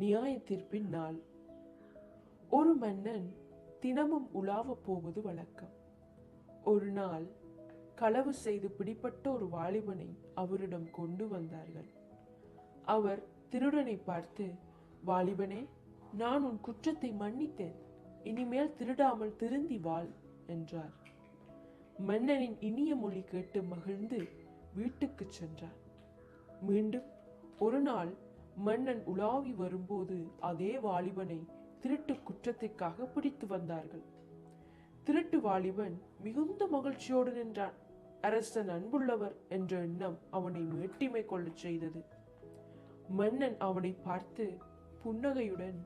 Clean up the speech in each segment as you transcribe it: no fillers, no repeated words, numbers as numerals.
நியாய தீர்ப்பின் நாள். ஒரு மன்னன் தினமும் உலாவ போவது வழக்கம். ஒரு நாள் களவு செய்து பிடிப்பட்ட ஒரு வாலிபனை அவரிடம் கொண்டு வந்தார்கள். அவர் திருடனை பார்த்து, வாலிபனே, நான் உன் குற்றத்தை மன்னித்தேன், இனிமேல் திருடாமல் திருந்தி வாழ் என்றார். மன்னனின் இனிய மொழி கேட்டு மகிழ்ந்து வீட்டுக்கு சென்றார். மீண்டும் ஒரு நாள் மன்னன் உலாவி வரும்போது அதே வாலிபனை திருட்டு குற்றத்திற்காக பிடித்து வந்தார்கள். திருட்டு வாலிபன் மிகுந்த மகிழ்ச்சியோடு நின்றான். அரசன் அன்புள்ளவர் என்ற எண்ணம் அவனை மேட்டிமை கொள்ளச் செய்தது. மன்னன் அவனை பார்த்து புன்னகையுடன்,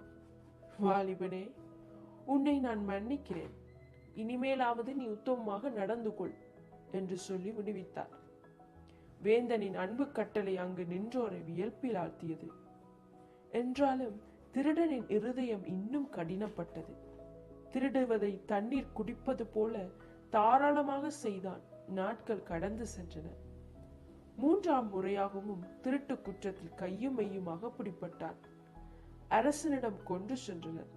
வாலிபனே, உன்னை நான் மன்னிக்கிறேன், இனிமேலாவது நீ உத்தமமாக நடந்து கொள் என்று சொல்லி விடுவித்தார். வேந்தனின் அன்பு கட்டளை அங்கு நின்றோரை வியப்பில் ஆழ்த்தியது. என்றாலும் திருடனின் இருதயம் இன்னும் கடினப்பட்டது. திருடுவதை தண்ணீர் குடிப்பது போல தாராளமாக செய்தான். நாட்கள் கடந்து சென்றன. 3ஆம் முறையாகவும் திருட்டு குற்றத்தில் கையும் மெய்யுமாக பிடிப்பட்டான். அரசனிடம் கொண்டு சென்றனர்.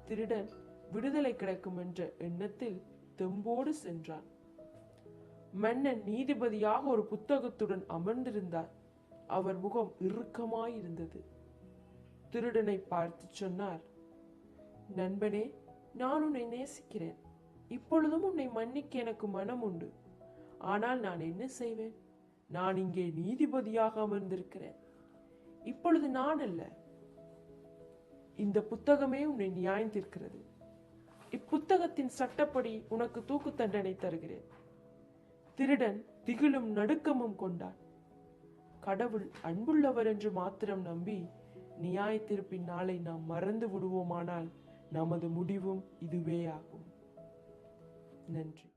திருடன் விடுதலை கிடைக்கும் என்ற எண்ணத்தில் தெம்போடு சென்றான். மன்னன் நீதிபதியாக ஒரு புத்தகத்துடன் அமர்ந்திருந்தார். அவர் முகம் இறுக்கமாயிருந்தது. திருடனை பார்த்து சொன்னார், நண்பனே, நான் உன்னை நேசிக்கிறேன். இப்பொழுதும் உன்னை மன்னிக்க எனக்கு மனம் உண்டு. ஆனால் நான் என்ன செய்வேன்? நான் இங்கே நீதிபதியாக அமர்ந்திருக்கிறேன். இப்பொழுது நான் அல்ல, இந்த புத்தகமே உன்னை நியாயம் தீர்க்கிறது. இப்புத்தகத்தின் சட்டப்படி உனக்கு தூக்கு தண்டனை தருகிறேன். திருடன் திகிலும் நடுக்கமும் கொண்டான். கடவுள் அன்புள்ளவர் என்று மாத்திரம் நம்பி நியாய தீர்ப்பின் நாளை நாம் மறந்து விடுவோமானால் நமது முடிவும் இதுவே ஆகும். நன்றி.